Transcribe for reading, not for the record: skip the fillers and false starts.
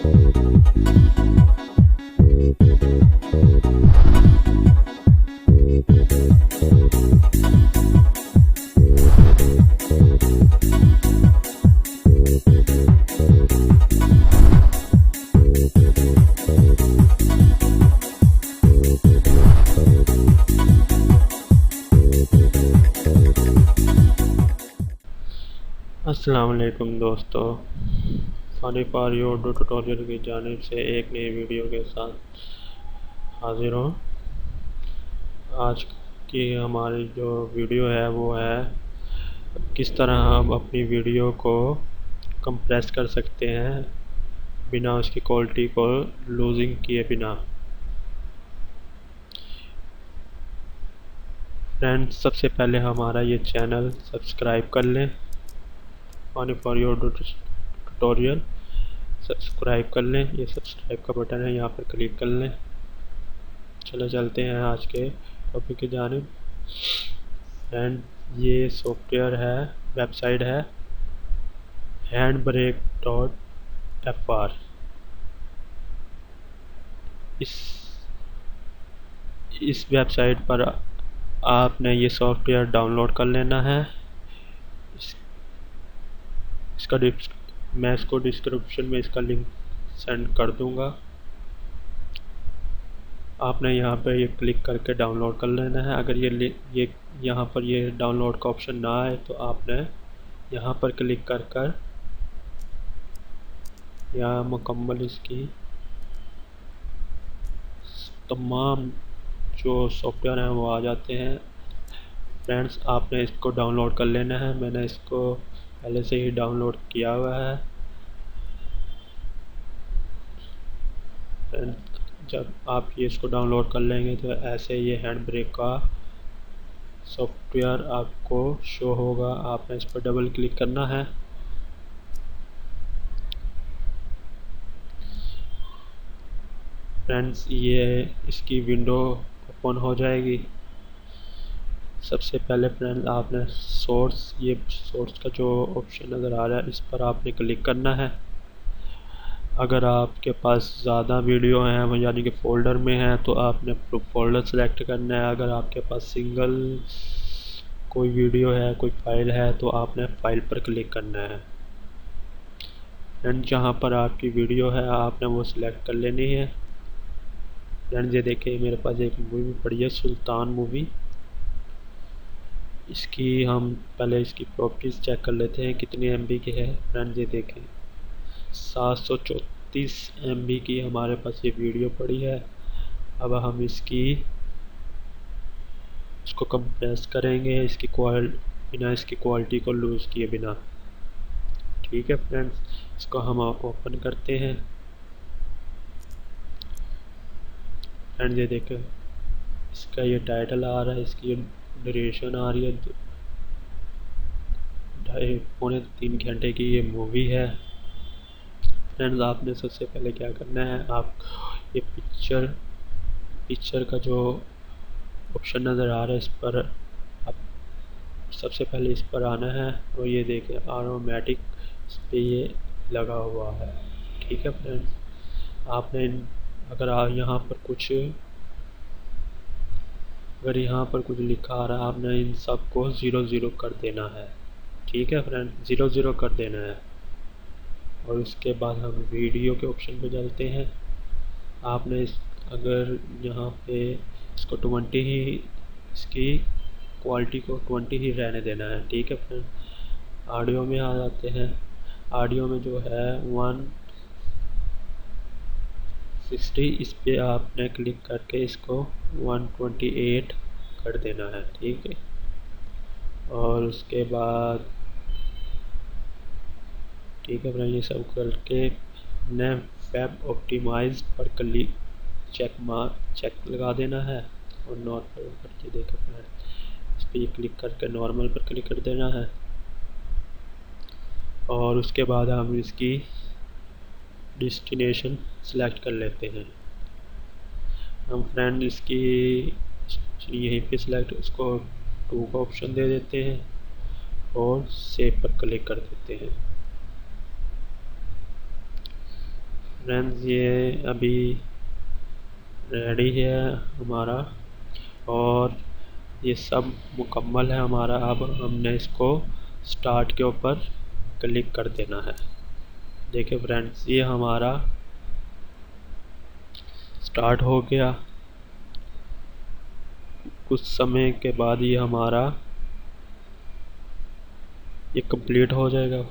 अस्सलाम वालेकुम दोस्तों, फ़नी फॉर यू ट्यूटोरियल की जानिब से एक नई वीडियो के साथ हाजिर हूँ। आज की हमारी जो वीडियो है वो है किस तरह हम अपनी वीडियो को कंप्रेस कर सकते हैं बिना उसकी क्वालिटी को लूजिंग किए बिना। फ्रेंड्स, सबसे पहले हमारा ये चैनल सब्सक्राइब कर लें। Funny for you tutorial subscribe कर लें, ये सब्सक्राइब का बटन है, यहाँ पर क्लिक कर लें। चलो चलते हैं आज के टॉपिक की जानिब। एंड ये सॉफ्टवेयर है, वेबसाइट है handbrake.fr। इस वेबसाइट पर आपने ये सॉफ्टवेयर डाउनलोड कर लेना है। इसका मैं इसको डिस्क्रिप्शन में इसका लिंक सेंड कर दूंगा। आपने यहाँ पर ये क्लिक करके डाउनलोड कर लेना है। अगर ये यहाँ पर ये डाउनलोड का ऑप्शन ना आए तो आपने यहाँ पर क्लिक कर यहाँ मुकम्मल इसकी तमाम जो सॉफ्टवेयर हैं वो आ जाते हैं। फ्रेंड्स, आपने इसको डाउनलोड कर लेना है। मैंने इसको पहले से ही डाउनलोड किया हुआ है। फ्रेंड्स, जब आप ये इसको डाउनलोड कर लेंगे तो ऐसे ये हैंड ब्रेक का सॉफ्टवेयर आपको शो होगा। आपने इस पर डबल क्लिक करना है। फ्रेंड्स, ये इसकी विंडो ओपन हो जाएगी। सबसे पहले फ्रेंड्स, आपने सोर्स का जो ऑप्शन नज़र आ रहा है इस पर आपने क्लिक करना है। अगर आपके पास ज़्यादा वीडियो हैं वो यानी कि फ़ोल्डर में है तो आपने फ़ोल्डर सेलेक्ट करना है। अगर आपके पास सिंगल कोई वीडियो है, कोई फाइल है तो आपने फाइल पर क्लिक करना है। एंड जहाँ पर आपकी वीडियो है आपने वो सिलेक्ट कर लेनी है। फ्रेंड्स, ये देखिए मेरे पास एक मूवी पड़ी है, सुल्तान मूवी। इसकी हम पहले इसकी प्रॉपर्टीज़ चेक कर लेते हैं कितनी MB की है। फ्रेंड्स, ये देखें 734 MB की हमारे पास ये वीडियो पड़ी है। अब हम इसको कंप्रेस करेंगे बिना इसकी क्वालिटी को लूज़ किए बिना। ठीक है फ्रेंड्स, इसको हम ओपन करते हैं। फ्रेंड्स, ये देखें इसका ये टाइटल आ रहा है, इसकी ये ड्यूरेशन आ रही है 2.5-3 घंटे की ये मूवी है। फ्रेंड्स, आपने सबसे पहले क्या करना है, आप ये पिक्चर का जो ऑप्शन नज़र आ रहा है इस पर आप सबसे पहले इस पर आना है और ये देखें ऑटोमेटिक इस पर ये लगा हुआ है। ठीक है फ्रेंड्स, आपने अगर यहाँ पर कुछ लिखा आ रहा है आपने इन सब को 0 कर देना है। ठीक है फ्रेंड्स, 0 कर देना है। और उसके बाद हम वीडियो के ऑप्शन पे चलते हैं। आपने अगर यहाँ पे इसको 20 ही इसकी क्वालिटी को 20 ही रहने देना है। ठीक है फ्रेंड, ऑडियो में आ जाते हैं। ऑडियो में जो है 160 इस पे आपने क्लिक करके इसको 128 कर देना है। ठीक है, और उसके बाद ठीक है फ्रेंड, ये सब करके हमने वेब ऑप्टिमाइज पर क्लिक चेक लगा देना है और नॉर्मल करके देखो फ्रेंड, इस पर क्लिक करके नॉर्मल पर क्लिक कर देना है। और उसके बाद हम इसकी डेस्टिनेशन सेलेक्ट कर लेते हैं। हम फ्रेंड इसकी यहीं पे सिलेक्ट इसको 2 का ऑप्शन दे देते हैं और सेव पर क्लिक कर देते हैं। फ्रेंड्स ये अभी रेडी है हमारा, और ये सब मुकम्मल है हमारा। अब हमने इसको स्टार्ट के ऊपर क्लिक कर देना है। देखिए फ्रेंड्स, ये हमारा स्टार्ट हो गया। कुछ समय के बाद ये हमारा ये कंप्लीट हो जाएगा।